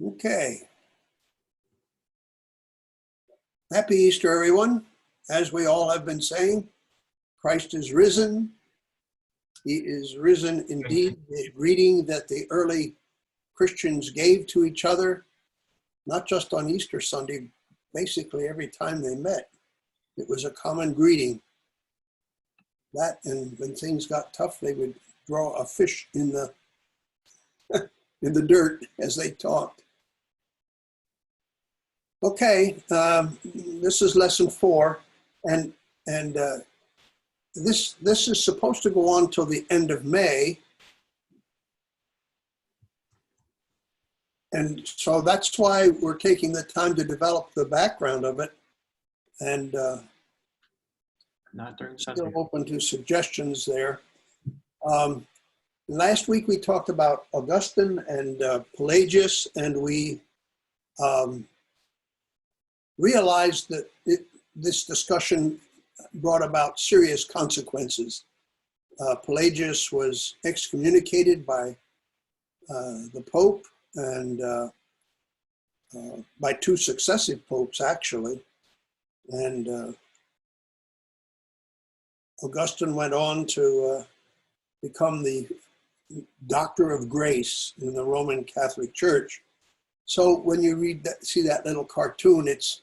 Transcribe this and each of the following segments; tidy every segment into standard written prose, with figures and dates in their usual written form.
Okay. Happy Easter, everyone. As we all have been saying, Christ is risen. He is risen indeed. The greeting that the early Christians gave to each other, not just on Easter Sunday, basically every time they met, it was a common greeting. That, and when things got tough, they would draw a fish in the in the dirt as they talked. Okay, this is lesson 4, and this is supposed to go on till the end of May, and so that's why we're taking the time to develop the background of it, and not during Sunday. Still open to suggestions there. Last week we talked about Augustine and Pelagius, and we realized that this discussion brought about serious consequences. Pelagius was excommunicated by the Pope and by 2 successive popes, actually. And Augustine went on to become the Doctor of Grace in the Roman Catholic Church. So when you read that, see that little cartoon, it's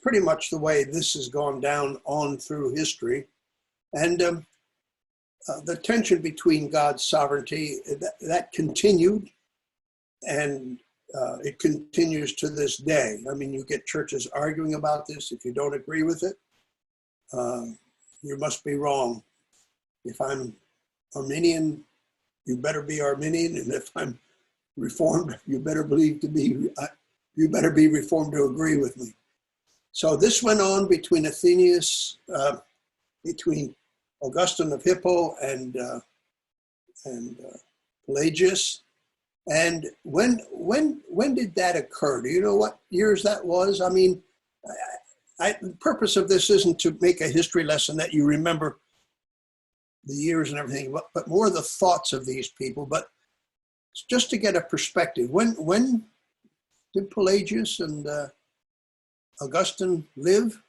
pretty much the way this has gone down on through history. And the tension between God's sovereignty, that continued, and it continues to this day. I mean, you get churches arguing about this. If you don't agree with it, you must be wrong. If I'm Arminian, you better be Arminian, and if I'm Reformed, you better be Reformed to agree with me. So this went on between between Augustine of Hippo and Pelagius. And when did that occur? Do you know what years that was? I mean, the purpose of this isn't to make a history lesson that you remember the years and everything, but more the thoughts of these people. But just to get a perspective, when did Pelagius and Augustine live?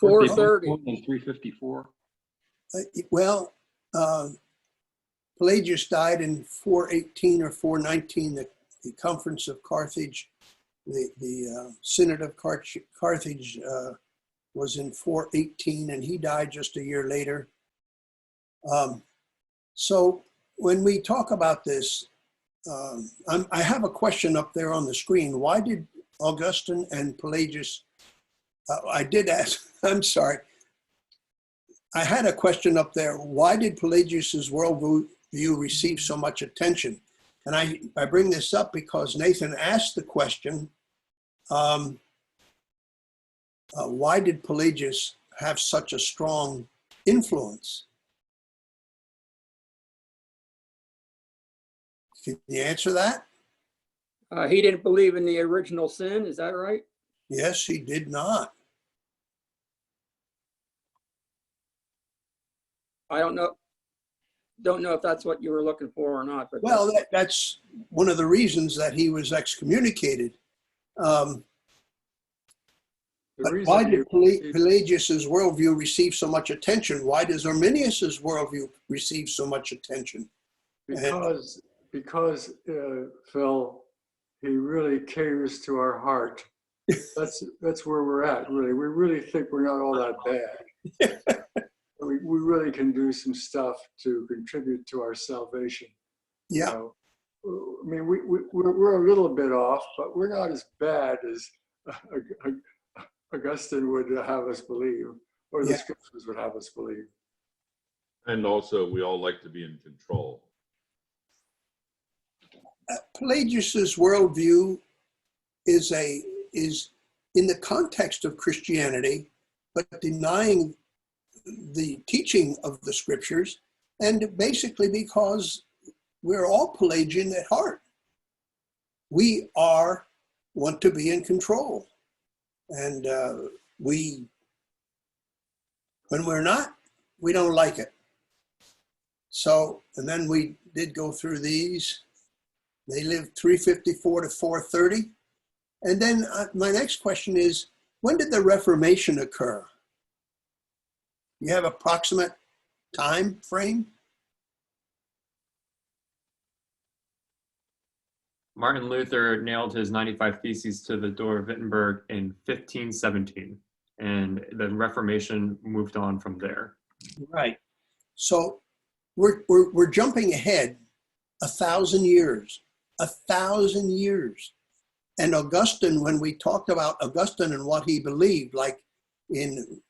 In 354. Well, Pelagius died in 418 or 419. The Conference of Carthage, the Synod of Carthage was in 418, and he died just a year later. So when we talk about this, I have a question up there on the screen. Why did Augustine and Pelagius, I did ask, I'm sorry, I had a question up there. Why did Pelagius's worldview receive so much attention? And I bring this up because Nathan asked the question, why did Pelagius have such a strong influence? Can you answer that? He didn't believe in the original sin, is that right? Yes, he did not. I don't know if that's what you were looking for or not. But well, that's one of the reasons that he was excommunicated. But why did Pelagius's worldview receive so much attention? Why does Arminius's worldview receive so much attention? Because Phil, he really caters to our heart. That's where we're at, really. We really think we're not all that bad. We really can do some stuff to contribute to our salvation. Yeah. You know? I mean, we're a little bit off, but we're not as bad as Augustine would have us believe, or the scriptures would have us believe. And also, we all like to be in control. Pelagius's worldview is in the context of Christianity, but denying the teaching of the scriptures, and basically because we're all Pelagian at heart. We want to be in control. And when we're not, we don't like it. So, and then we did go through these. They lived 354 to 430. And then my next question is, when did the Reformation occur? You have approximate time frame? Martin Luther nailed his 95 Theses to the door of Wittenberg in 1517, and the Reformation moved on from there. Right. So we're jumping ahead 1,000 years, 1,000 years. And Augustine, when we talked about Augustine and what he believed, like in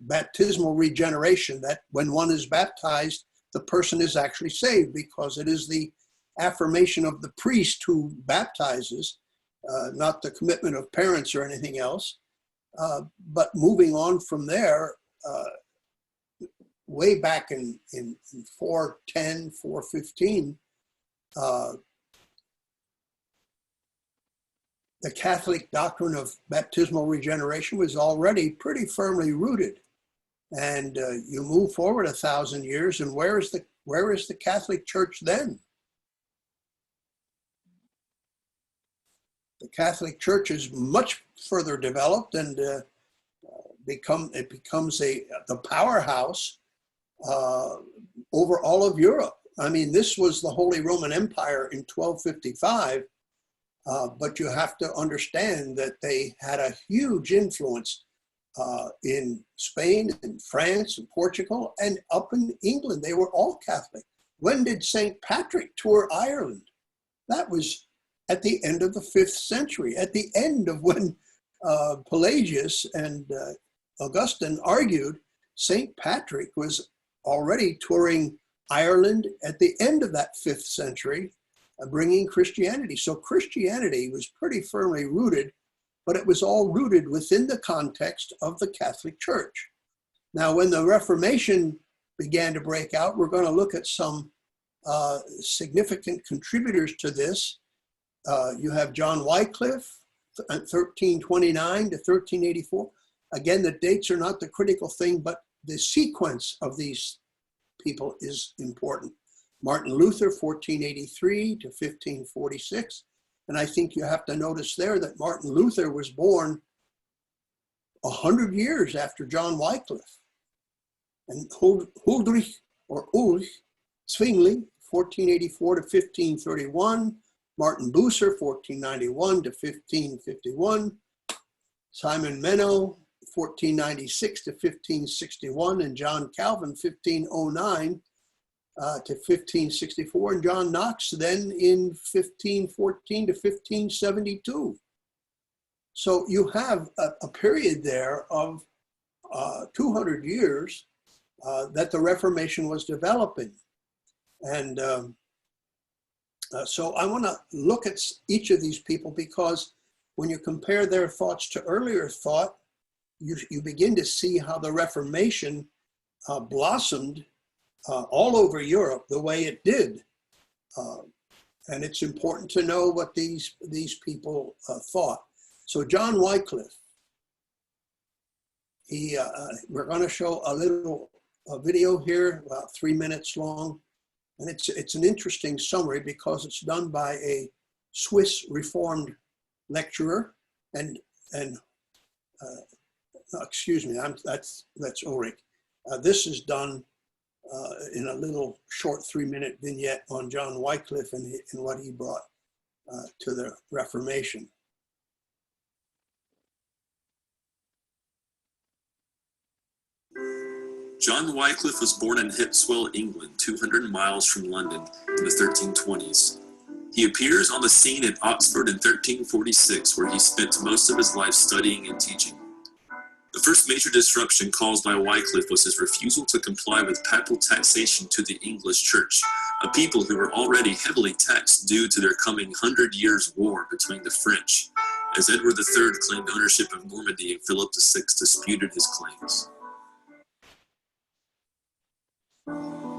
baptismal regeneration, that when one is baptized, the person is actually saved because it is the affirmation of the priest who baptizes, not the commitment of parents or anything else. But moving on from there, way back in 410, 415, the Catholic doctrine of baptismal regeneration was already pretty firmly rooted. And you move forward 1,000 years, and where is the Catholic Church then? The Catholic Church is much further developed, and it becomes the powerhouse over all of Europe. I mean, this was the Holy Roman Empire in 1255, but you have to understand that they had a huge influence in Spain and France and Portugal and up in England. They were all Catholic. When did St. Patrick tour Ireland? That was at the end of the 5th century, at the end of when Pelagius and Augustine argued. St. Patrick was already touring Ireland at the end of that 5th century, bringing Christianity. So Christianity was pretty firmly rooted, but it was all rooted within the context of the Catholic Church. Now, when the Reformation began to break out, we're going to look at some significant contributors to this. You have John Wycliffe, 1329 to 1384. Again, the dates are not the critical thing, but the sequence of these people is important. Martin Luther, 1483 to 1546. And I think you have to notice there that Martin Luther was born 100 years after John Wycliffe. And Huldrych Zwingli, 1484 to 1531. Martin Bucer, 1491 to 1551. Simon Menno, 1496 to 1561. And John Calvin, 1509 to 1564. And John Knox then in 1514 to 1572. So you have a period there of 200 years that the Reformation was developing. And so I want to look at each of these people, because when you compare their thoughts to earlier thought, you begin to see how the Reformation blossomed all over Europe the way it did. And it's important to know what these people thought. So John Wycliffe, we're going to show a little video here, about 3 minutes long. And it's an interesting summary because it's done by a Swiss Reformed lecturer, and excuse me, that's Ulrich. This is done in a little short 3-minute vignette on John Wycliffe and what he brought to the Reformation. John Wycliffe was born in Hipswell, England, 200 miles from London in the 1320s. He appears on the scene at Oxford in 1346, where he spent most of his life studying and teaching. The first major disruption caused by Wycliffe was his refusal to comply with papal taxation to the English Church, a people who were already heavily taxed due to their coming 100 Years' War between the French, as Edward III claimed ownership of Normandy and Philip VI disputed his claims.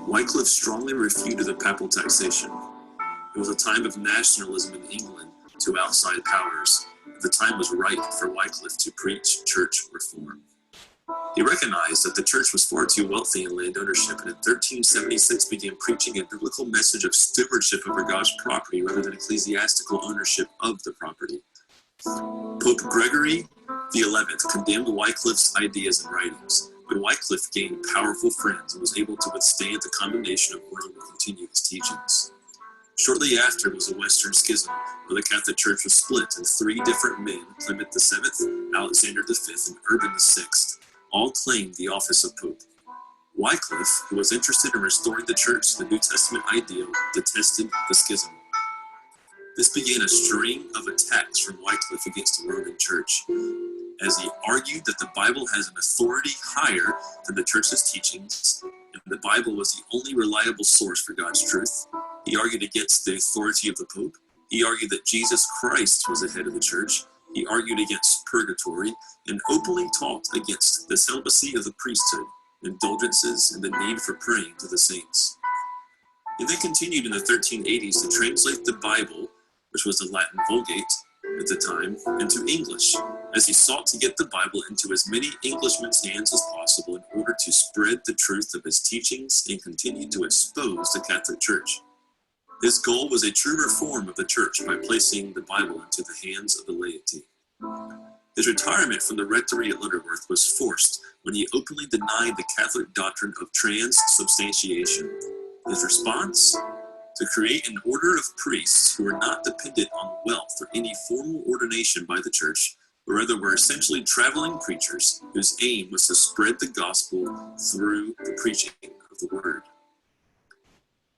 Wycliffe strongly refuted the papal taxation. It was a time of nationalism in England to outside powers, The time was ripe for Wycliffe to preach church reform. He recognized that the church was far too wealthy in land ownership, and in 1376 began preaching a biblical message of stewardship over God's property rather than ecclesiastical ownership of the property. Pope Gregory XI condemned Wycliffe's ideas and writings, but Wycliffe gained powerful friends and was able to withstand the condemnation of Rome and continue his teachings. Shortly after was a Western Schism, where the Catholic Church was split, and three different men, Clement VII, Alexander V, and Urban VI, all claimed the office of Pope. Wycliffe, who was interested in restoring the Church to the New Testament ideal, detested the schism. This began a string of attacks from Wycliffe against the Roman Church, as he argued that the Bible has an authority higher than the Church's teachings, and the Bible was the only reliable source for God's truth. He argued against the authority of the Pope. He argued that Jesus Christ was the head of the Church. He argued against purgatory and openly taught against the celibacy of the priesthood, indulgences, and the need for praying to the saints. He then continued in the 1380s to translate the Bible, which was the Latin Vulgate at the time, into English, as he sought to get the Bible into as many Englishmen' hands as possible in order to spread the truth of his teachings and continue to expose the Catholic Church. His goal was a true reform of the Church by placing the Bible into the hands of the laity. His retirement from the rectory at Lutterworth was forced when he openly denied the Catholic doctrine of transubstantiation. His response? To create an order of priests who were not dependent on wealth or any formal ordination by the Church, but rather were essentially traveling preachers whose aim was to spread the gospel through the preaching of the word.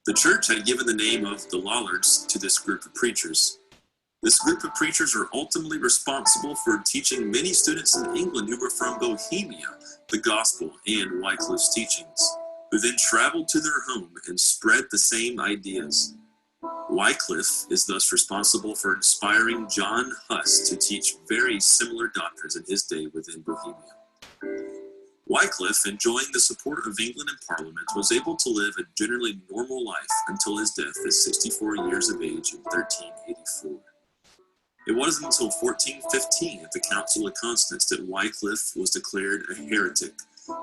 The Church had given the name of the Lollards to this group of preachers. This group of preachers were ultimately responsible for teaching many students in England who were from Bohemia the gospel and Wycliffe's teachings, who then traveled to their home and spread the same ideas. Wycliffe is thus responsible for inspiring John Huss to teach very similar doctrines in his day within Bohemia. Wycliffe, enjoying the support of England and Parliament, was able to live a generally normal life until his death at 64 years of age in 1384. It wasn't until 1415 at the Council of Constance that Wycliffe was declared a heretic.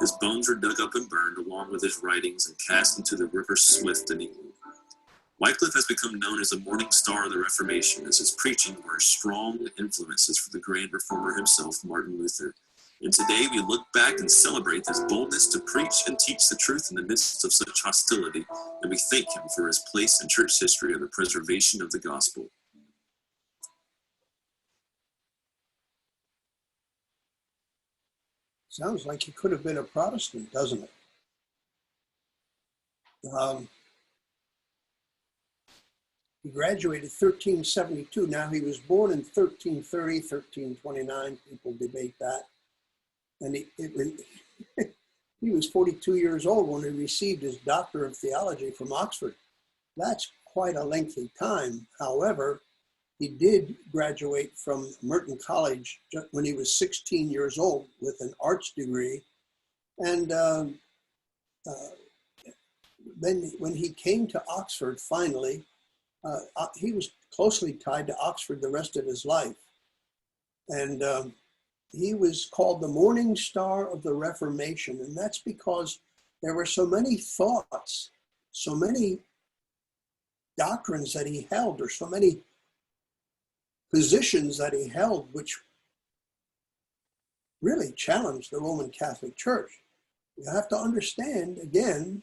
His bones were dug up and burned along with his writings and cast into the river Swift in England. Wycliffe has become known as the morning star of the Reformation, as his preaching were strong influences for the grand reformer himself, Martin Luther. And today we look back and celebrate his boldness to preach and teach the truth in the midst of such hostility, and we thank him for his place in church history of the preservation of the gospel. Sounds like he could have been a Protestant, doesn't it? He graduated 1372. Now, he was born in 1330, 1329. People debate that. And he was 42 years old when he received his Doctor of Theology from Oxford. That's quite a lengthy time. However, he did graduate from Merton College when he was 16 years old with an arts degree. And then when he came to Oxford finally, he was closely tied to Oxford the rest of his life. And he was called the morning star of the Reformation. And that's because there were so many thoughts, so many doctrines that he held, or so many positions that he held, which really challenged the Roman Catholic Church. You have to understand, again,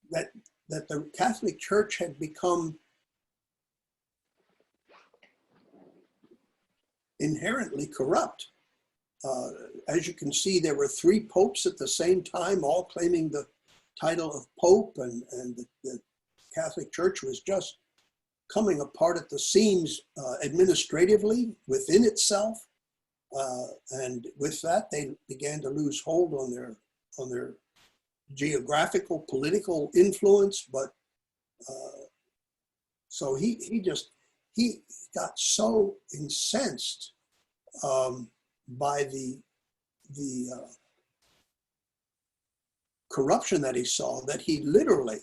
that the Catholic Church had become inherently corrupt. As you can see, there were 3 popes at the same time, all claiming the title of Pope, and the Catholic Church was just coming apart at the seams administratively within itself. And with that, they began to lose hold on their geographical, political influence. But so he got so incensed by the corruption that he saw that he literally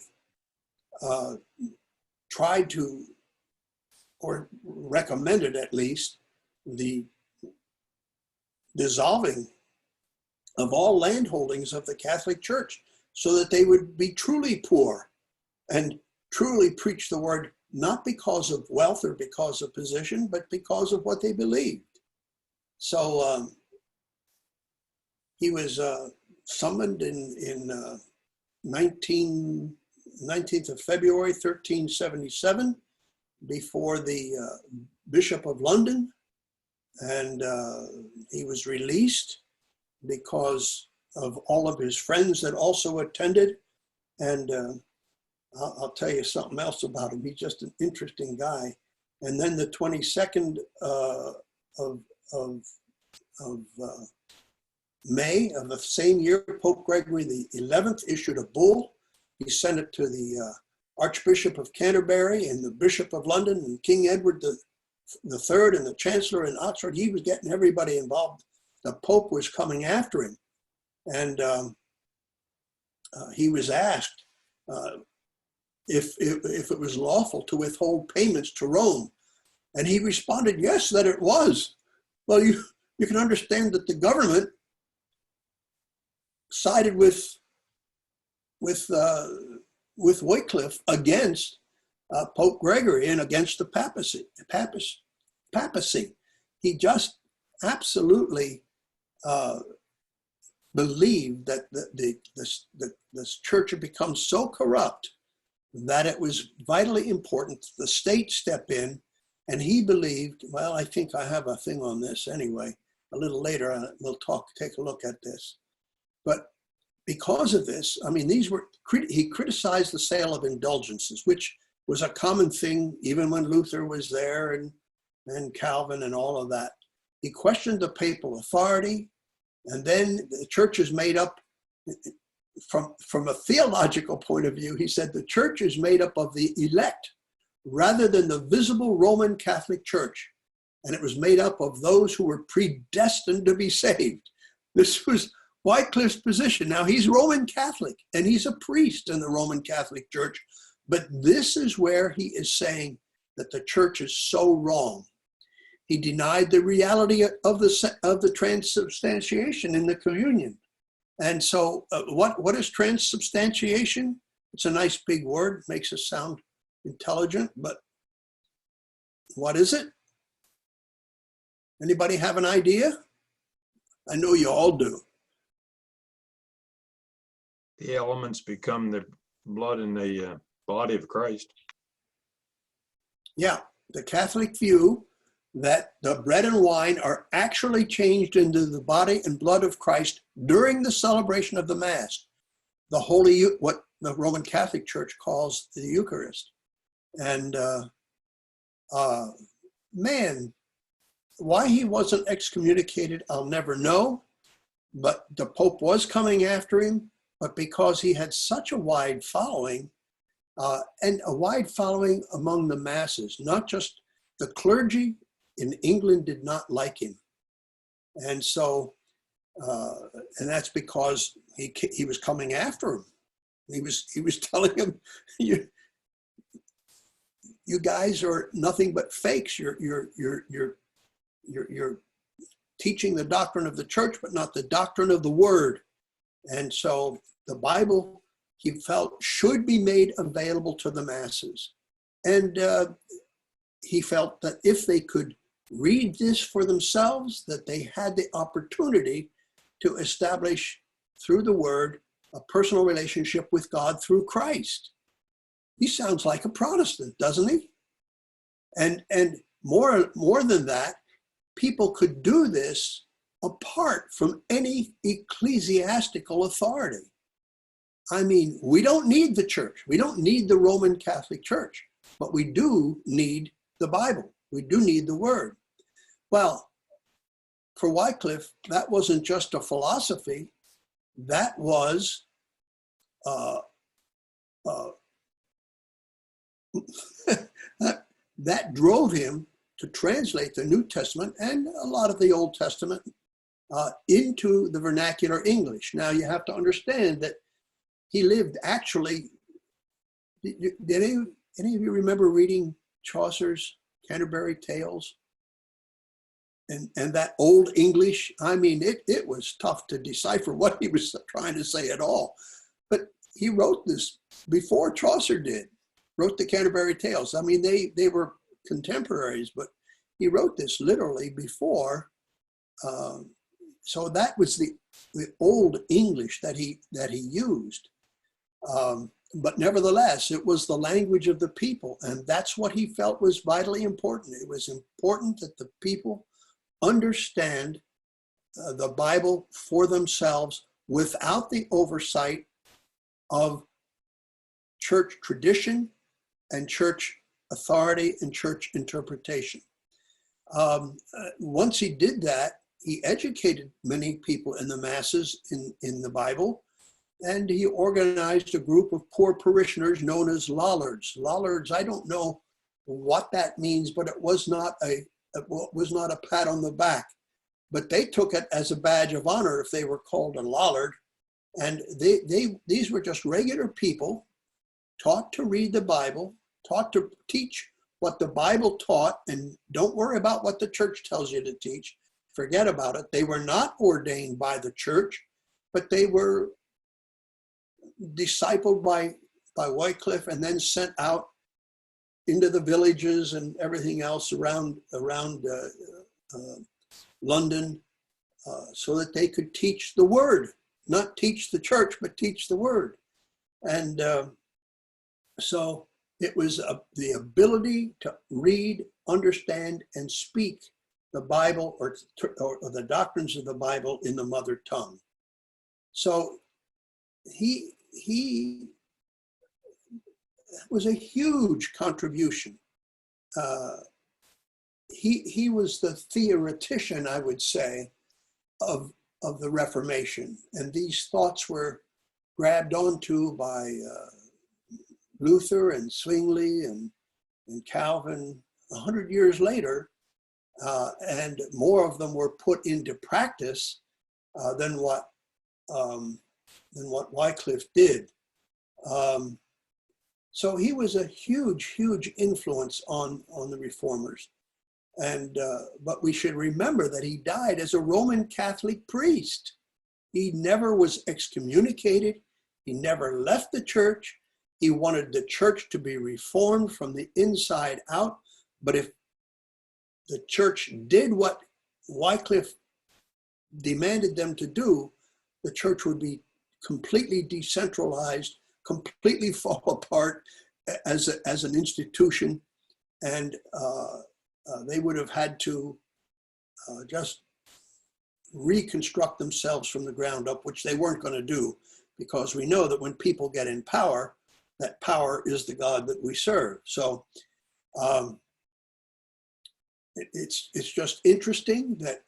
tried to or recommended at least, the dissolving of all landholdings of the Catholic Church so that they would be truly poor and truly preach the word, not because of wealth or because of position, but because of what they believed. So he was summoned in 19th of February, 1377, before the Bishop of London, and he was released because of all of his friends that also attended. And I'll tell you something else about him. He's just an interesting guy. And then the 22nd of May of the same year, Pope Gregory XI issued a bull. He sent it to the Archbishop of Canterbury and the Bishop of London and King Edward III and the Chancellor in Oxford. He was getting everybody involved. The Pope was coming after him. And he was asked if it was lawful to withhold payments to Rome. And he responded, yes, that it was. Well, you can understand that the government sided with Wycliffe against Pope Gregory and against the papacy. He just absolutely believed that the church had become so corrupt that it was vitally important that the state step in. And he believed, well, I think I have a thing on this anyway. A little later, we'll take a look at this. But because of this, I mean, he criticized the sale of indulgences, which was a common thing even when Luther was there and Calvin and all of that. He questioned the papal authority, and then the church is made up, from a theological point of view, he said the church is made up of the elect rather than the visible Roman Catholic Church. And it was made up of those who were predestined to be saved. This was Wycliffe's position. Now, he's Roman Catholic and he's a priest in the Roman Catholic Church, but this is where he is saying that the church is so wrong. He denied the reality of the transubstantiation in the communion. And so what is transubstantiation? It's a nice big word, makes us sound intelligent, but what is it? Anybody have an idea? I know you all do. The elements become the blood in the body of Christ. Yeah, the Catholic view that the bread and wine are actually changed into the body and blood of Christ during the celebration of the Mass, what the Roman Catholic Church calls the Eucharist. And man, why he wasn't excommunicated, I'll never know, but the Pope was coming after him, but because he had such a wide following, and a wide following among the masses, not just the clergy in England did not like him. And so, and that's because he was coming after him. He was telling him, you guys are nothing but fakes. You're teaching the doctrine of the church, but not the doctrine of the word. And so the Bible, he felt, should be made available to the masses. And he felt that if they could read this for themselves, that they had the opportunity to establish through the word a personal relationship with God through Christ. He sounds like a Protestant, doesn't he? And more than that, people could do this apart from any ecclesiastical authority. I mean, we don't need the church. We don't need the Roman Catholic Church, but we do need the Bible. We do need the word. Well, for Wycliffe, that wasn't just a philosophy. That was that drove him to translate the New Testament and a lot of the Old Testament into the vernacular English. Now, you have to understand that he lived actually, did any of you remember reading Chaucer's Canterbury Tales. And that Old English, I mean, it was tough to decipher what he was trying to say at all. But he wrote this before Chaucer did, wrote the Canterbury Tales. I mean, they were contemporaries, but he wrote this literally before. So that was the Old English that he used. But nevertheless, it was the language of the people, and that's what he felt was vitally important. It was important that the people understand the Bible for themselves without the oversight of church tradition and church authority and church interpretation. Once he did that, he educated many people in the masses in the Bible, and he organized a group of poor parishioners known as Lollards. Lollards, I don't know what that means, but it was not a pat on the back, but they took it as a badge of honor if they were called a Lollard. And these were just regular people taught to read the Bible, taught to teach what the Bible taught, and don't worry about what the church tells you to teach. Forget about it. They were not ordained by the church, but they were discipled by Wycliffe and then sent out into the villages and everything else around London, so that they could teach the word, not teach the church, but teach the word. And so it was the ability to read, understand, and speak the Bible or the doctrines of the Bible in the mother tongue. So he was a huge contribution. He was the theoretician, I would say, of the Reformation. And these thoughts were grabbed onto by Luther and Zwingli and Calvin 100 years later, and more of them were put into practice than what Wycliffe did. So he was a huge, huge influence on the reformers. And but we should remember that he died as a Roman Catholic priest. He never was excommunicated. He never left the church. He wanted the church to be reformed from the inside out. But if the church did what Wycliffe demanded them to do, the church would be completely decentralized, completely fall apart as an institution, and they would have had to just reconstruct themselves from the ground up, which they weren't going to do, because we know that when people get in power, that power is the God that we serve. So it's just interesting that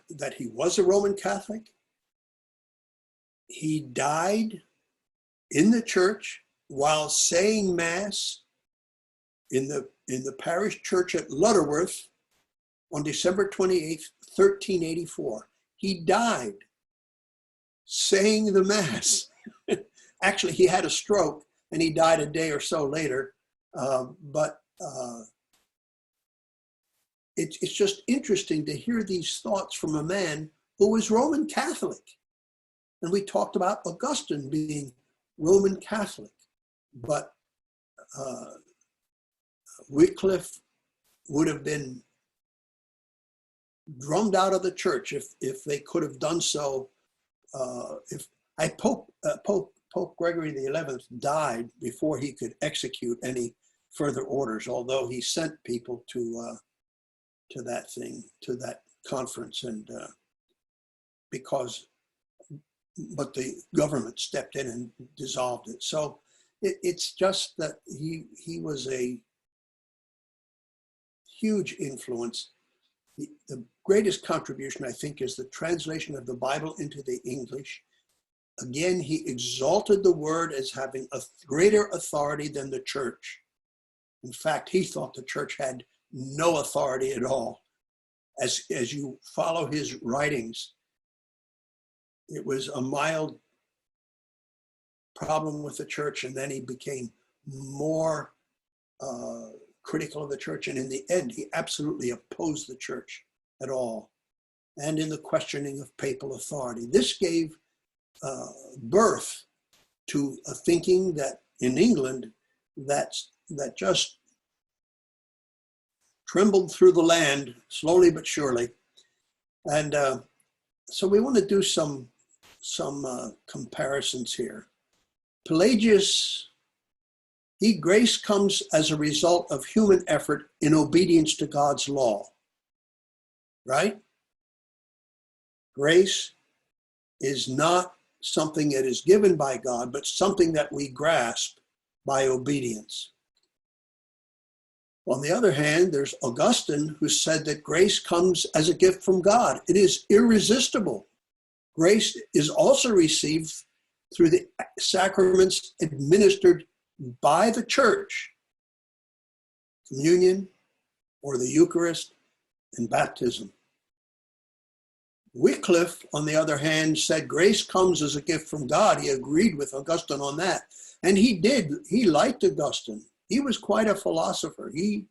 that he was a Roman Catholic. He died in the church while saying Mass in the parish church at Lutterworth on December 28th, 1384. He died saying the Mass. Actually, he had a stroke and he died a day or so later. But it's just interesting to hear these thoughts from a man who was Roman Catholic. And we talked about Augustine being Roman Catholic, but Wycliffe would have been drummed out of the church if they could have done so. Pope Gregory XI died before he could execute any further orders, although he sent people to that conference, and but the government stepped in and dissolved it. So it's just that he was a huge influence. The greatest contribution, I think, is the translation of the Bible into the English. Again, he exalted the word as having a greater authority than the church. In fact, he thought the church had no authority at all. As you follow his writings, it was a mild problem with the church, and then he became more critical of the church, and in the end, he absolutely opposed the church at all, and in the questioning of papal authority. This gave birth to a thinking that in England that just trembled through the land slowly but surely. And so we want to do some comparisons here. Pelagius, grace comes as a result of human effort in obedience to God's law, right? Grace is not something that is given by God, but something that we grasp by obedience. On the other hand, there's Augustine, who said that grace comes as a gift from God. It is irresistible. Grace is also received through the sacraments administered by the church, communion or the Eucharist and baptism. Wycliffe, on the other hand, said grace comes as a gift from God. He agreed with Augustine on that. And he did. He liked Augustine. He was quite a philosopher. He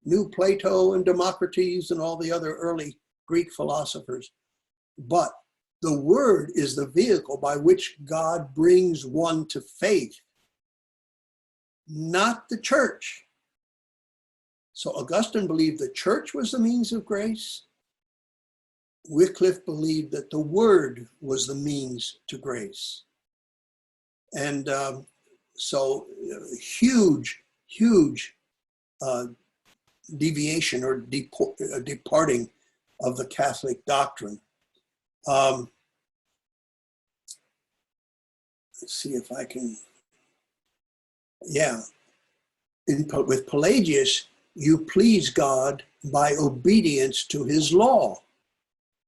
knew Plato and Democritus and all the other early Greek philosophers. But the word is the vehicle by which God brings one to faith, not the church. So Augustine believed the church was the means of grace. Wycliffe believed that the word was the means to grace. And so huge deviation or departing of the Catholic doctrine. Let's see if I can, with Pelagius, you please God by obedience to his law.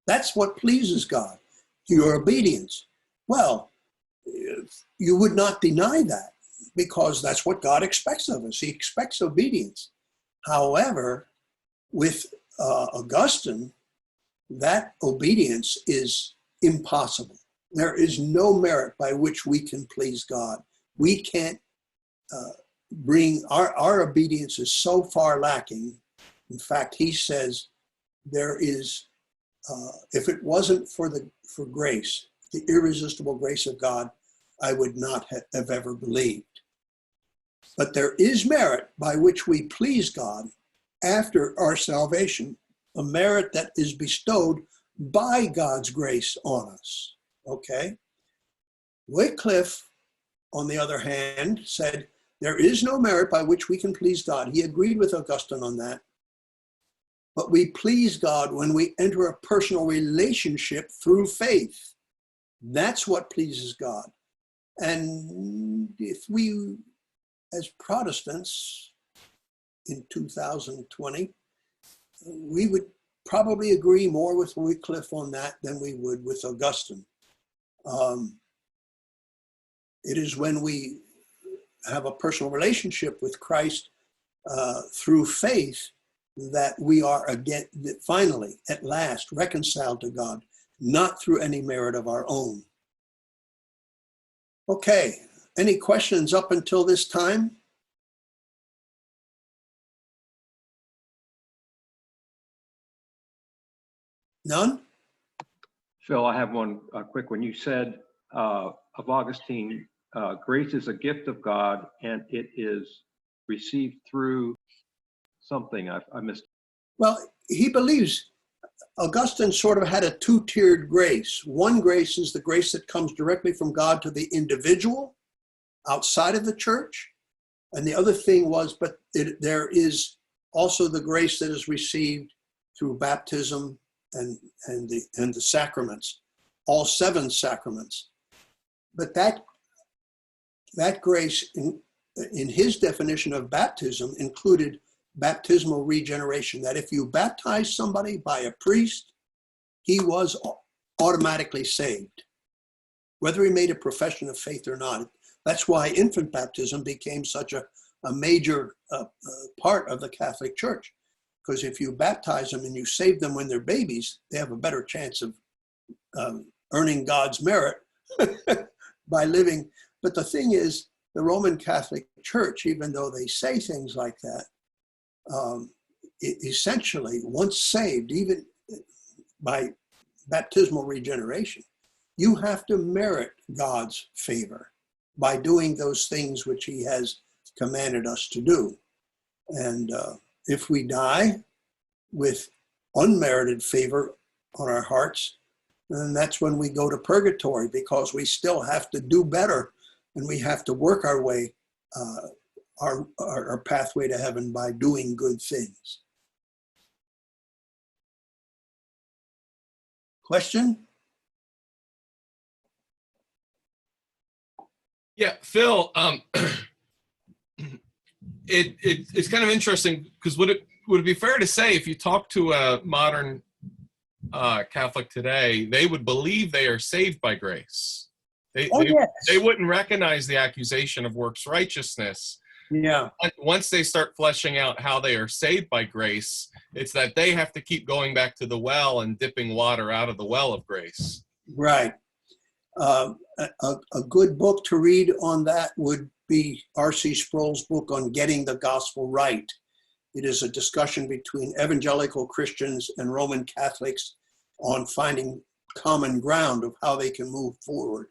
That's what pleases God, your obedience. Well, you would not deny that because that's what God expects of us. He expects obedience. However, with Augustine, that obedience is impossible. There is no merit by which we can please God. We can't bring, our obedience is so far lacking. In fact, he says there is, if it wasn't for grace, the irresistible grace of God, I would not have ever believed. But there is merit by which we please God after our salvation, a merit that is bestowed by God's grace on us, okay? Wycliffe, on the other hand, said, there is no merit by which we can please God. He agreed with Augustine on that. But we please God when we enter a personal relationship through faith. That's what pleases God. And if we, as Protestants in 2020, we would probably agree more with Wycliffe on that than we would with Augustine. It is when we have a personal relationship with Christ through faith that we are again, finally, at last, reconciled to God, not through any merit of our own. Okay, any questions up until this time? None? Phil, I have one quick one. You said of Augustine, grace is a gift of God and it is received through something. I missed. Well, he believes Augustine sort of had a two-tiered grace. One grace is the grace that comes directly from God to the individual outside of the church. And the other thing was, there is also the grace that is received through baptism and the sacraments, all 7 sacraments. But that grace, in his definition of baptism, included baptismal regeneration, that if you baptize somebody by a priest, he was automatically saved, whether he made a profession of faith or not. That's why infant baptism became such a major part of the Catholic Church, because if you baptize them and you save them when they're babies, they have a better chance of earning God's merit by living. But the thing is, the Roman Catholic Church, even though they say things like that, essentially, once saved, even by baptismal regeneration, you have to merit God's favor by doing those things which he has commanded us to do. And if we die with unmerited favor on our hearts, then that's when we go to purgatory, because we still have to do better and we have to work our way, our pathway to heaven by doing good things. Question? Yeah, Phil, it's kind of interesting, because would it be fair to say if you talk to a modern Catholic today, they would believe they are saved by grace? Yes. They wouldn't recognize the accusation of works righteousness. Yeah. Once they start fleshing out how they are saved by grace, it's that they have to keep going back to the well and dipping water out of the well of grace. Right. A good book to read on that would be R.C. Sproul's book on Getting the Gospel Right. It is a discussion between evangelical Christians and Roman Catholics on finding common ground of how they can move forward.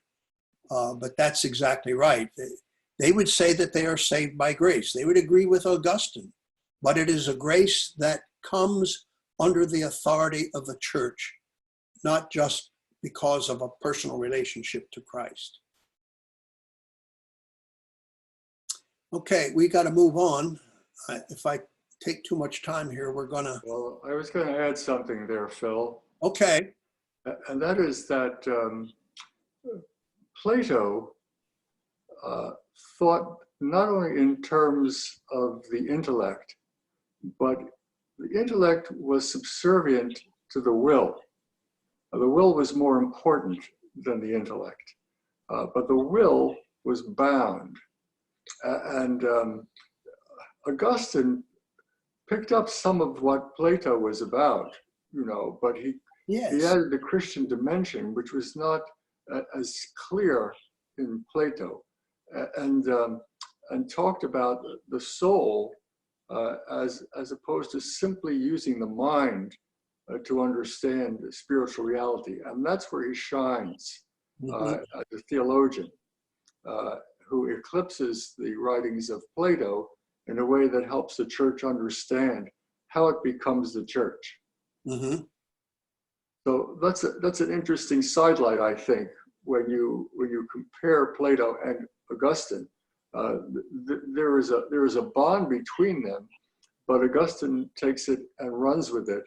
But that's exactly right. They would say that they are saved by grace. They would agree with Augustine, but it is a grace that comes under the authority of the church, not just because of a personal relationship to Christ. Okay, we got to move on. If I take too much time here, we're gonna. Well, I was going to add something there, Phil. Okay. And that is that Plato thought not only in terms of the intellect, but the intellect was subservient to the will. The will was more important than the intellect, but the will was bound. And Augustine picked up some of what Plato was about, but he added the Christian dimension, which was not as clear in Plato, and talked about the soul as opposed to simply using the mind to understand spiritual reality. And that's where he shines as a theologian who eclipses the writings of Plato in a way that helps the church understand how it becomes the church. Mm-hmm. So that's an interesting sidelight, I think, when you compare Plato and Augustine. There is a bond between them, but Augustine takes it and runs with it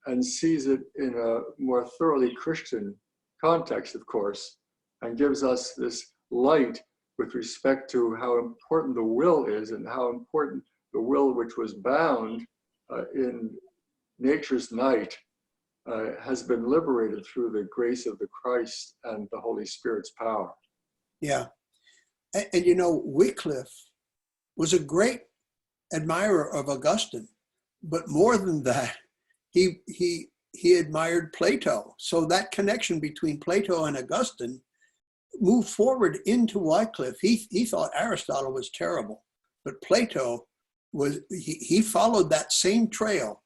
and sees it in a more thoroughly Christian context, of course, and gives us this light with respect to how important the will is and how important the will, which was bound in nature's night, has been liberated through the grace of the Christ and the Holy Spirit's power. Yeah. And Wycliffe was a great admirer of Augustine, but more than that, he admired Plato. So that connection between Plato and Augustine moved forward into Wycliffe. He thought Aristotle was terrible, but Plato he followed that same trail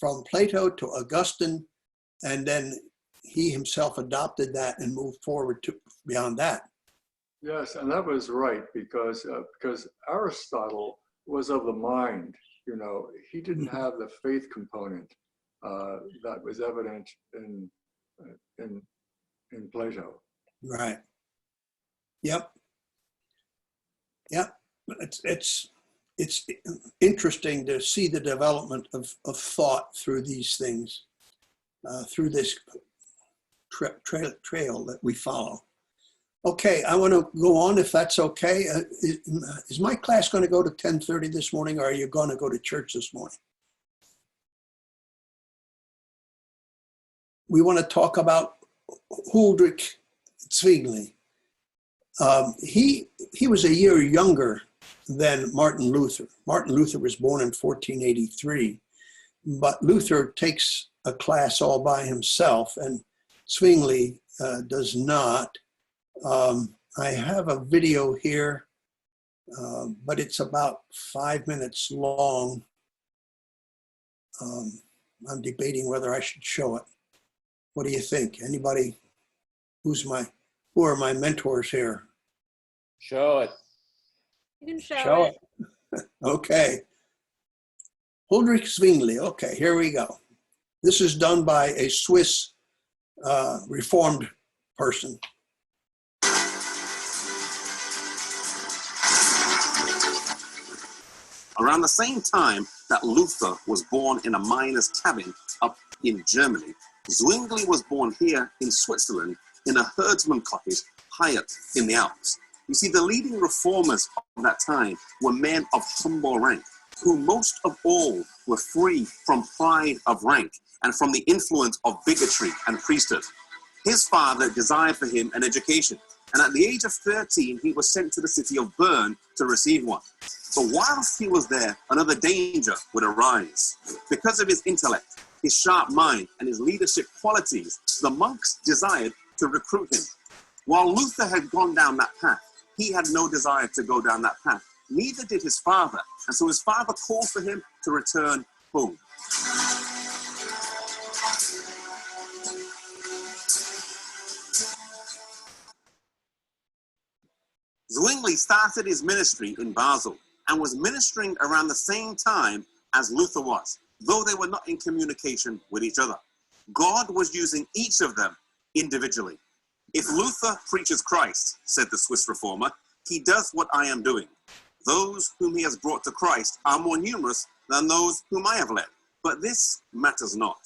from Plato to Augustine, and then he himself adopted that and moved forward to beyond that. Yes, and that was right, because Aristotle was of the mind. He didn't have the faith component that was evident in Plato. Right. Yep. It's interesting to see the development of thought through these things, through this trail that we follow. Okay, I want to go on if that's okay. Is my class going to go to 10:30 this morning, or are you going to go to church this morning? We want to talk about Huldrych Zwingli. He was a year younger than Martin Luther. Martin Luther was born in 1483, but Luther takes a class all by himself, and Zwingli does not. I have a video here but it's about 5 minutes long. I'm debating whether I should show it. What do you think? Anybody? Who are my mentors here? Show it. You can show it. Okay. Huldrych Zwingli. Okay, here we go. This is done by a Swiss Reformed person. Around the same time that Luther was born in a miner's cabin up in Germany, Zwingli was born here in Switzerland in a herdsman cottage high up in the Alps. You see, the leading reformers of that time were men of humble rank, who most of all were free from pride of rank and from the influence of bigotry and priesthood. His father desired for him an education, and at the age of 13, he was sent to the city of Bern to receive one. But whilst he was there, another danger would arise. Because of his intellect, his sharp mind, and his leadership qualities, the monks desired to recruit him. While Luther had gone down that path, he had no desire to go down that path. Neither did his father, and so his father called for him to return home. Zwingli started his ministry in Basel and was ministering around the same time as Luther was, though they were not in communication with each other. God was using each of them individually. If Luther preaches Christ, said the Swiss reformer, he does what I am doing. Those whom he has brought to Christ are more numerous than those whom I have led. But this matters not.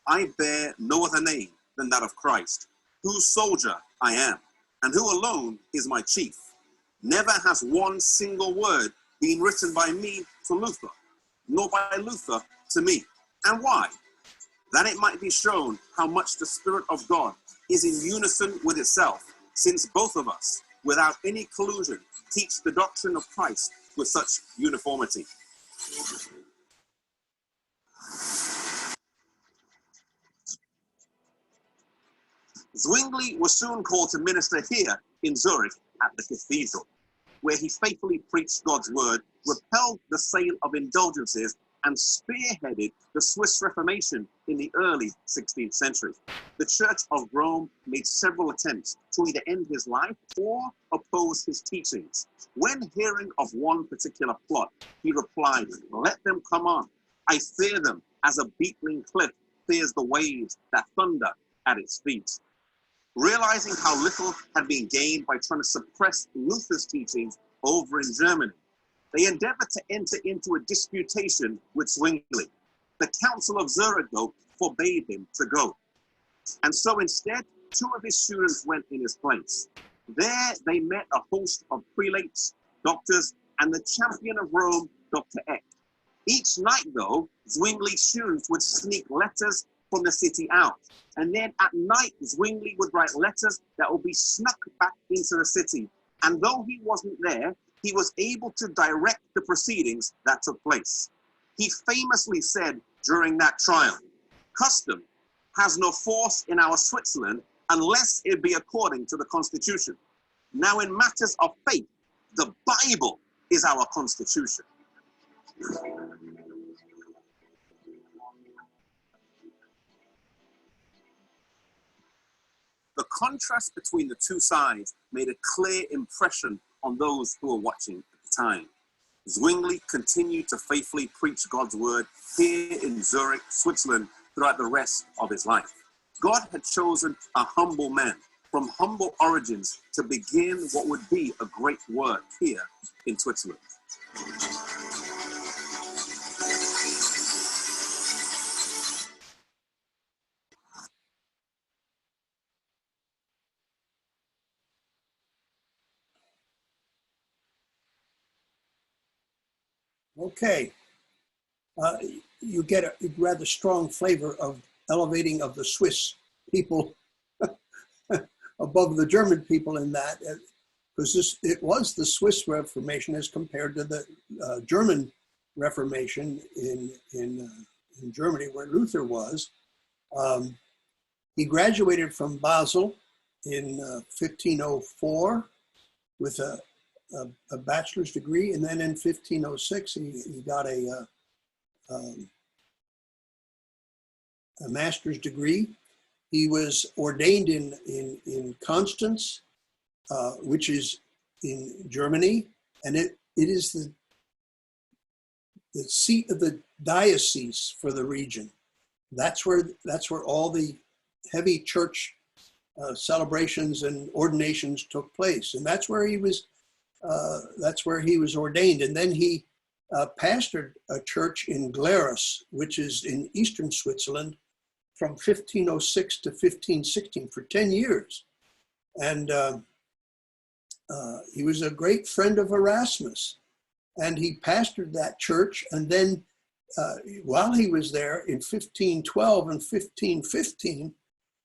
I bear no other name than that of Christ, whose soldier I am, and who alone is my chief. Never has one single word been written by me to Luther, nor by Luther to me. And why? That it might be shown how much the Spirit of God is in unison with itself, since both of us, without any collusion, teach the doctrine of Christ with such uniformity. Zwingli was soon called to minister here in Zurich at the cathedral, where he faithfully preached God's word, repelled the sale of indulgences, and spearheaded the Swiss Reformation in the early 16th century. The Church of Rome made several attempts to either end his life or oppose his teachings. When hearing of one particular plot, he replied, "Let them come on. I fear them as a beetling cliff fears the waves that thunder at its feet." Realizing how little had been gained by trying to suppress Luther's teachings over in Germany, they endeavored to enter into a disputation with Zwingli. The Council of Zurich, though, forbade him to go. And so instead, two of his students went in his place. There they met a host of prelates, doctors, and the champion of Rome, Dr. Eck. Each night, though, Zwingli's students would sneak letters from the city out. And then at night, Zwingli would write letters that would be snuck back into the city. And though he wasn't there, he was able to direct the proceedings that took place. He famously said during that trial, "Custom has no force in our Switzerland unless it be according to the Constitution. Now in matters of faith, the Bible is our Constitution." The contrast between the two sides made a clear impression on those who were watching at the time. Zwingli continued to faithfully preach God's word here in Zurich, Switzerland, throughout the rest of his life. God had chosen a humble man from humble origins to begin what would be a great work here in Switzerland. Okay. You get a rather strong flavor of elevating of the Swiss people above the German people in that, because it was the Swiss Reformation as compared to the German Reformation in Germany, where Luther was. He graduated from Basel in 1504 with a bachelor's degree, and then in 1506 he got a master's degree. He was ordained in Constance, which is in Germany, and it is the seat of the diocese for the region. That's where all the heavy church celebrations and ordinations took place, and that's where he was ordained. And then he pastored a church in Glarus, which is in eastern Switzerland, from 1506 to 1516 for 10 years. And he was a great friend of Erasmus, and he pastored that church. And then while he was there in 1512 and 1515,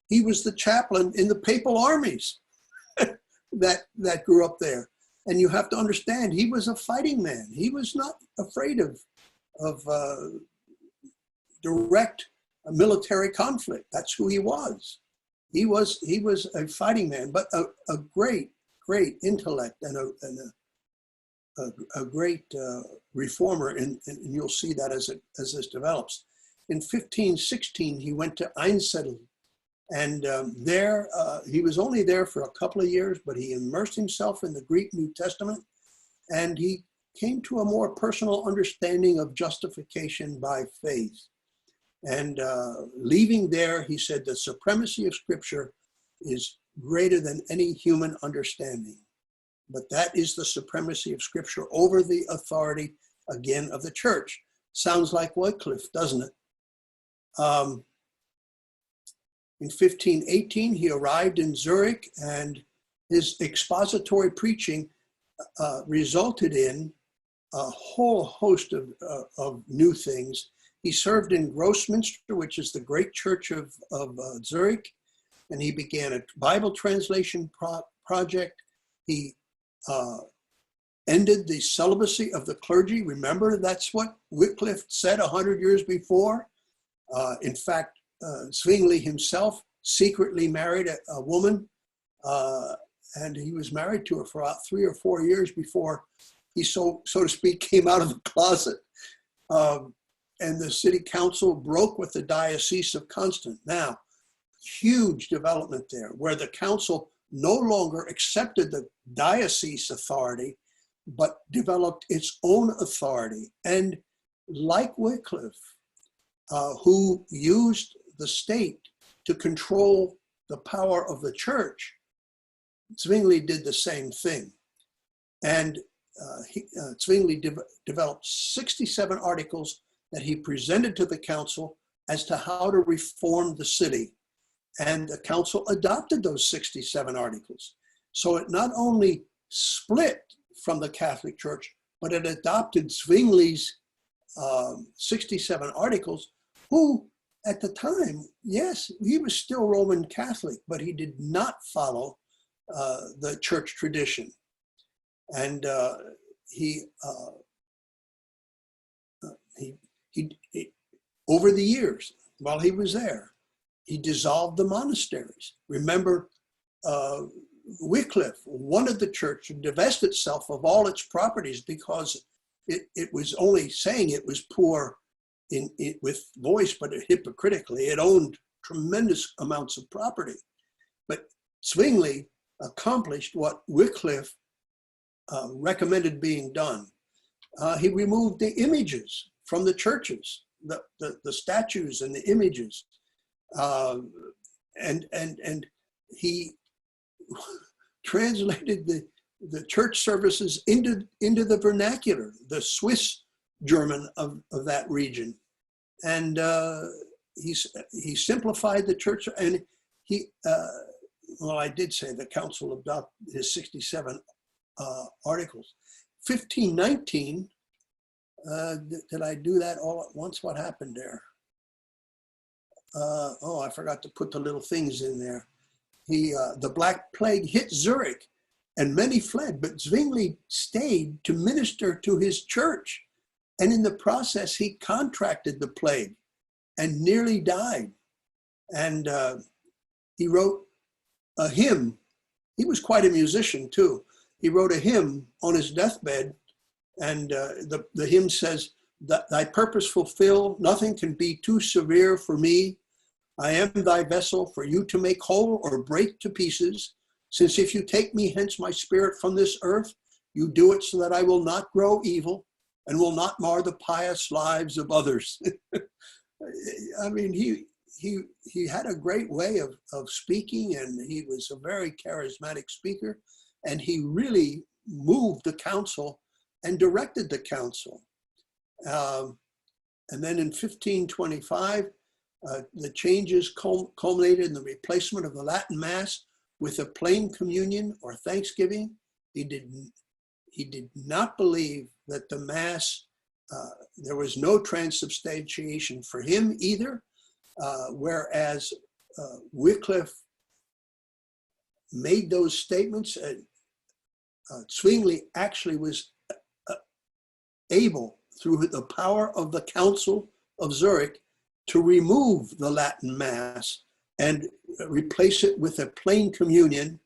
he was the chaplain in the papal armies that grew up there. And you have to understand, he was a fighting man. He was not afraid of direct military conflict. That's who he was. He was a fighting man, but a great intellect and a great reformer. And you'll see that as this develops. In 1516, he went to Einsiedeln. And there, he was only there for a couple of years, but he immersed himself in the Greek New Testament, and he came to a more personal understanding of justification by faith. And leaving there, he said, the supremacy of Scripture is greater than any human understanding. But that is the supremacy of Scripture over the authority, again, of the church. Sounds like Wycliffe, doesn't it? In 1518, he arrived in Zurich, and his expository preaching resulted in a whole host of new things. He served in Grossmünster, which is the great church of Zurich, and he began a Bible translation project. He ended the celibacy of the clergy. Remember, that's what Wycliffe said 100 years before. In fact, Zwingli himself secretly married a woman, and he was married to her for about 3 or 4 years before he, so to speak, came out of the closet. And the city council broke with the Diocese of Constance. Now, huge development there, where the council no longer accepted the diocese authority, but developed its own authority. And like Wycliffe, who used the state to control the power of the church, Zwingli did the same thing. And Zwingli developed 67 articles that he presented to the council as to how to reform the city. And the council adopted those 67 articles. So it not only split from the Catholic Church, but it adopted Zwingli's 67 articles, who at the time, yes, he was still Roman Catholic, but he did not follow the church tradition. And he over the years, while he was there, he dissolved the monasteries. Remember, Wycliffe wanted the church to divest itself of all its properties because it was only saying it was poor with voice, but hypocritically. It owned tremendous amounts of property. But Zwingli accomplished what Wycliffe recommended being done. He removed the images from the churches, the statues and the images. And he translated the church services into the vernacular, the Swiss German of that region. And he simplified the church, and I did say the council adopted his 67 articles. 1519, did I do that all at once? What happened there? I forgot to put the little things in there. The Black Plague hit Zurich, and many fled, but Zwingli stayed to minister to his church. And in the process, he contracted the plague and nearly died. And he wrote a hymn. He was quite a musician too. he wrote a hymn on his deathbed, and the hymn says, "Thy purpose fulfill, nothing can be too severe for me. I am thy vessel for you to make whole or break to pieces. Since if you take me hence my spirit from this earth, you do it so that I will not grow evil and will not mar the pious lives of others." I mean, he had a great way of speaking, and he was a very charismatic speaker, and he really moved the council and directed the council. And then in 1525, the changes culminated in the replacement of the Latin Mass with a plain communion or thanksgiving. He did not believe that the Mass, there was no transubstantiation for him either, whereas Wycliffe made those statements. Zwingli actually was able, through the power of the Council of Zurich, to remove the Latin Mass and replace it with a plain communion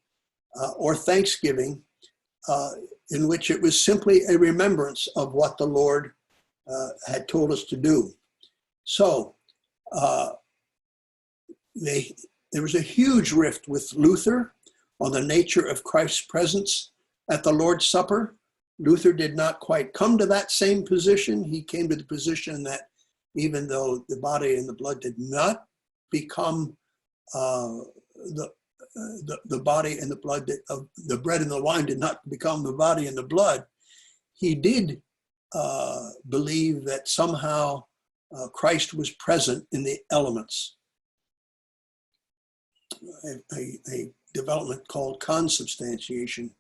or thanksgiving, in which it was simply a remembrance of what the Lord had told us to do. So there was a huge rift with Luther on the nature of Christ's presence at the Lord's Supper. Luther did not quite come to that same position. He came to the position that even though the body and the blood did not become the body and the blood, the bread and the wine did not become the body and the blood, he did believe that somehow Christ was present in the elements. A development called consubstantiation.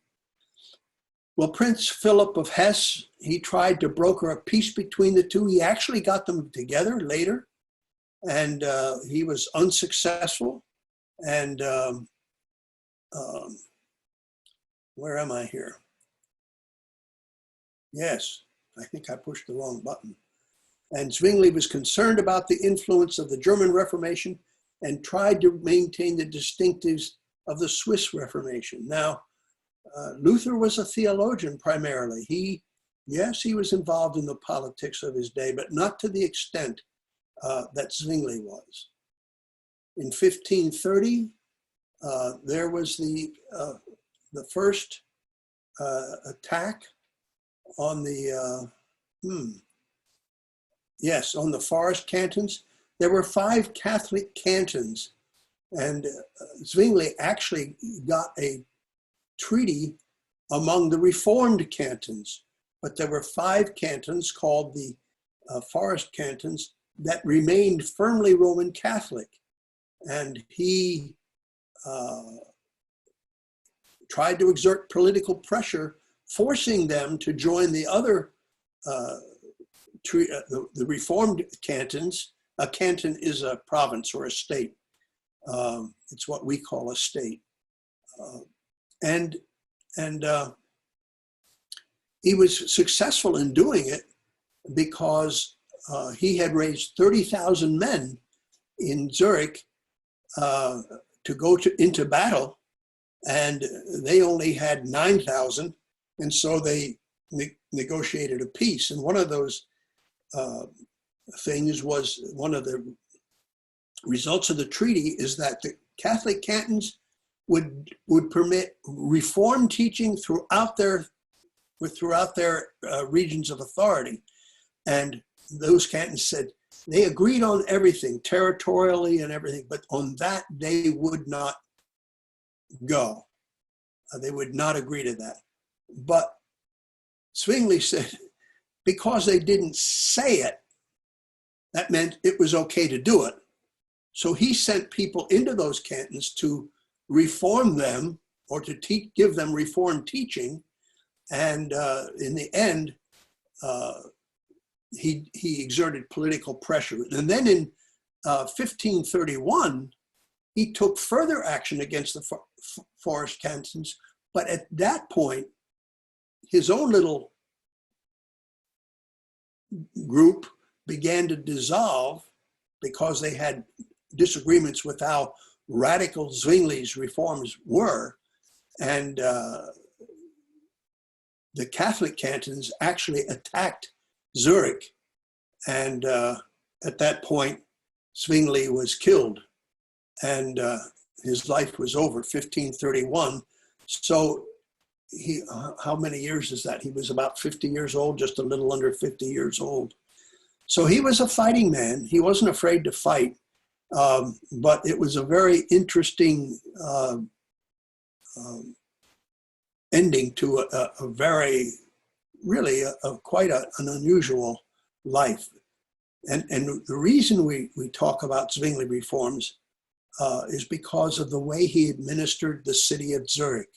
Well, Prince Philip of Hesse, he tried to broker a peace between the two. He actually got them together later, and he was unsuccessful. And where am I here? Yes, I think I pushed the wrong button. And Zwingli was concerned about the influence of the German Reformation and tried to maintain the distinctives of the Swiss Reformation. Now, Luther was a theologian primarily. He was involved in the politics of his day, but not to the extent that Zwingli was. In 1530, there was the first attack on the on the forest cantons. There were 5 Catholic cantons, and Zwingli actually got a treaty among the Reformed cantons, but there were 5 cantons called the forest cantons that remained firmly Roman Catholic, and he tried to exert political pressure, forcing them to join the other the Reformed cantons. A canton is a province or a state. It's what we call a state. And he was successful in doing it because he had raised 30,000 men in Zurich to go into battle, and they only had 9,000, and so they negotiated a peace. And one of those things was, one of the results of the treaty is that the Catholic cantons would permit Reformed teaching throughout their regions of authority. And those cantons said they agreed on everything, territorially and everything, but on that they would not go. They would not agree to that. But Zwingli said, because they didn't say it, that meant it was okay to do it. So he sent people into those cantons to reform them, or to give them Reformed teaching. And in the end, he exerted political pressure. And then in 1531, he took further action against the forest cantons. But at that point, his own little group began to dissolve because they had disagreements with how radical Zwingli's reforms were. And the Catholic cantons actually attacked Zurich. And at that point, Zwingli was killed and his life was over, 1531. So he, how many years is that? He was about 50 years old, just a little under 50 years old. So he was a fighting man. He wasn't afraid to fight. But it was a very interesting ending to a very, really quite an unusual life. And the reason we talk about Zwingli reforms is because of the way he administered the city of Zurich.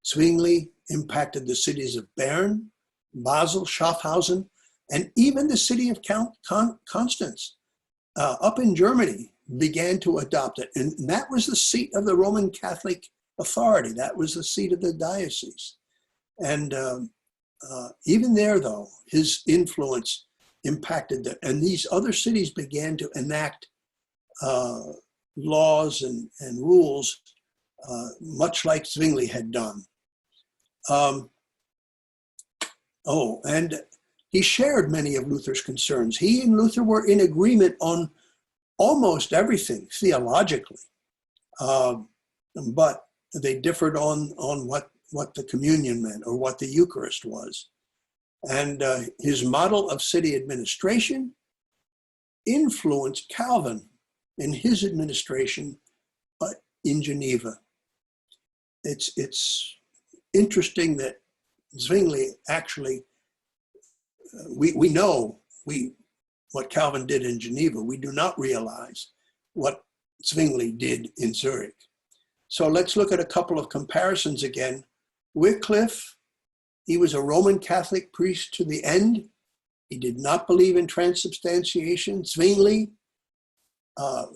Zwingli impacted the cities of Bern, Basel, Schaffhausen, and even the city of Constance up in Germany began to adopt it. And that was the seat of the Roman Catholic authority. That was the seat of the diocese. And even there, though, his influence impacted that. And these other cities began to enact laws and rules, much like Zwingli had done. And he shared many of Luther's concerns. He and Luther were in agreement on almost everything theologically, but they differed on what the communion meant or what the Eucharist was. And his model of city administration influenced Calvin in his administration in Geneva. It's interesting that Zwingli actually, we know what Calvin did in Geneva. We do not realize what Zwingli did in Zurich. So let's look at a couple of comparisons again. Wycliffe, he was a Roman Catholic priest to the end. He did not believe in transubstantiation. Zwingli,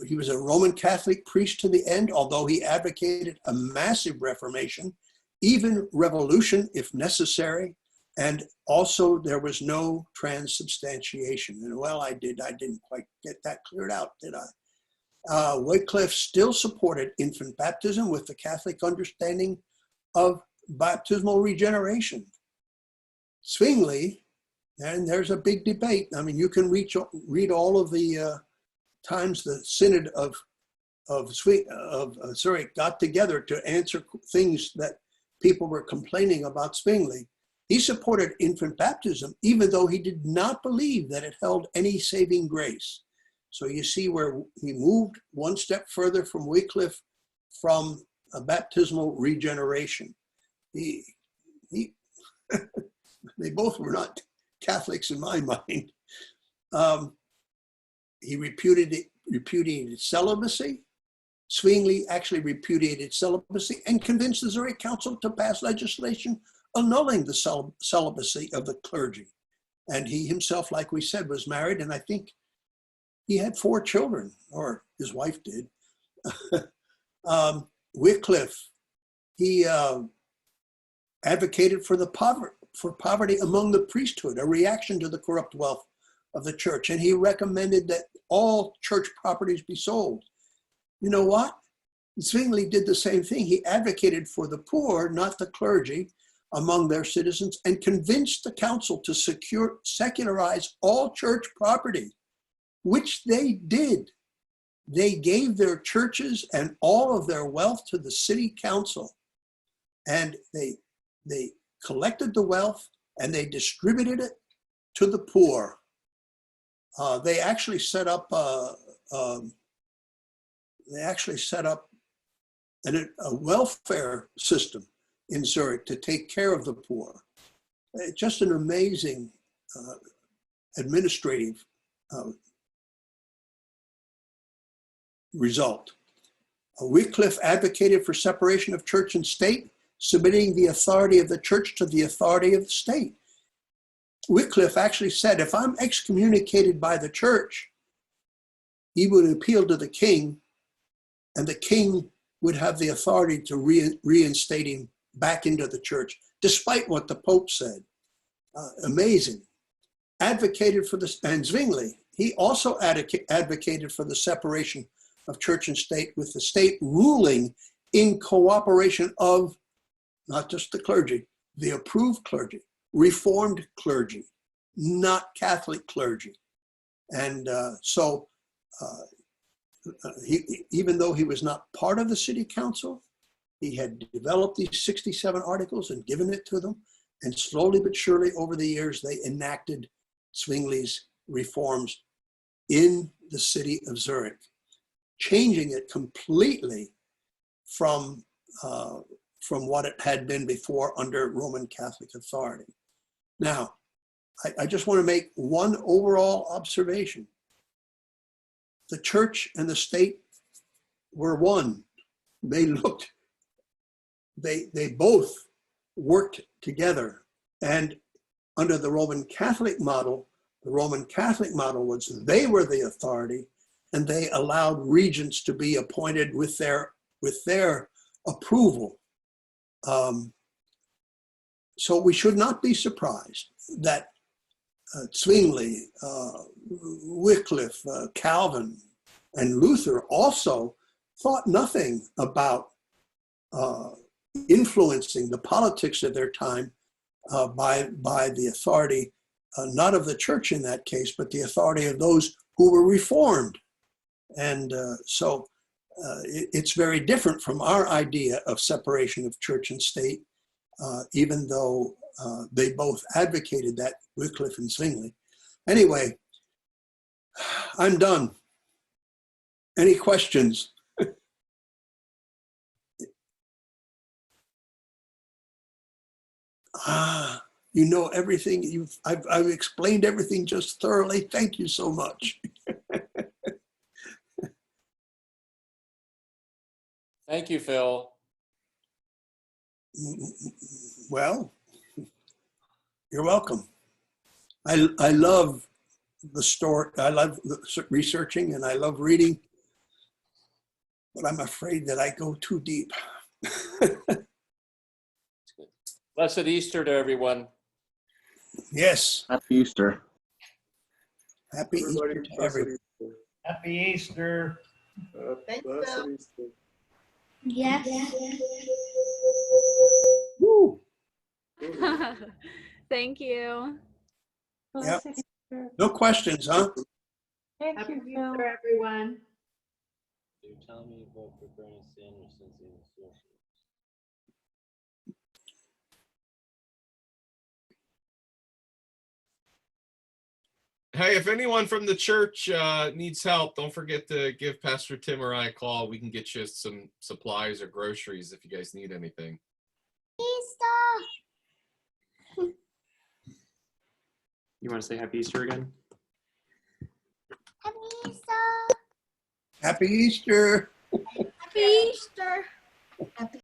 he was a Roman Catholic priest to the end, although he advocated a massive reformation, even revolution if necessary. And also there was no transubstantiation. And well, I didn't quite get that cleared out, did I? Wycliffe still supported infant baptism with the Catholic understanding of baptismal regeneration. Zwingli, and there's a big debate. I mean, you can read all of the times the Synod of Zurich got together to answer things that people were complaining about Zwingli. He supported infant baptism, even though he did not believe that it held any saving grace. So you see where he moved one step further from Wycliffe from a baptismal regeneration. They both were not Catholics in my mind. He repudiated celibacy. Zwingli actually repudiated celibacy and convinced the Zurich Council to pass legislation annulling the celibacy of the clergy. And he himself, like we said, was married, and I think he had 4 children, or his wife did. Wycliffe, he advocated for poverty among the priesthood, a reaction to the corrupt wealth of the church, and he recommended that all church properties be sold. You know what? Zwingli did the same thing. He advocated for the poor, not the clergy, among their citizens, and convinced the council to secularize all church property, which they did. They gave their churches and all of their wealth to the city council, and they collected the wealth and they distributed it to the poor. They actually set up a welfare system in Zurich to take care of the poor. Just an amazing administrative result. Wycliffe advocated for separation of church and state, submitting the authority of the church to the authority of the state. Wycliffe actually said, if I'm excommunicated by the church, he would appeal to the king, and the king would have the authority to reinstate him back into the church, despite what the Pope said. Amazing. Advocated for this, and Zwingli, he also advocated for the separation of church and state, with the state ruling in cooperation of not just the clergy, the approved clergy. Reformed clergy, not Catholic clergy. And even though he was not part of the city council, he had developed these 67 articles and given it to them. And slowly but surely over the years, they enacted Zwingli's reforms in the city of Zurich, changing it completely from what it had been before under Roman Catholic authority. Now, I just want to make one overall observation. The church and the state were one. They both worked together. And under the Roman Catholic model was they were the authority, and they allowed regents to be appointed with their approval. So we should not be surprised that Zwingli, Wycliffe, Calvin, and Luther also thought nothing about influencing the politics of their time by the authority, not of the church in that case, but the authority of those who were reformed. And so it's very different from our idea of separation of church and state, even though they both advocated that, Wycliffe and Zwingli. Anyway, I'm done. Any questions? You know everything. I've explained everything just thoroughly. Thank you so much. Thank you, Phil. Well, you're welcome. I love the story. I love researching and I love reading, but I'm afraid that I go too deep. Blessed Easter to everyone. Yes. Happy Easter. Happy Easter to everyone. Happy Easter. Thanks, Blessed Phil. Easter. Yes. Woo. Thank you. Yep. No questions, huh? Thank you, Phil. everyone. You tell me about for Bernie Sanders since he was social. Hey, if anyone from the church needs help, don't forget to give Pastor Tim or I a call. We can get you some supplies or groceries if you guys need anything. Easter. You want to say Happy Easter again? Happy Easter. Happy Easter. Happy Easter.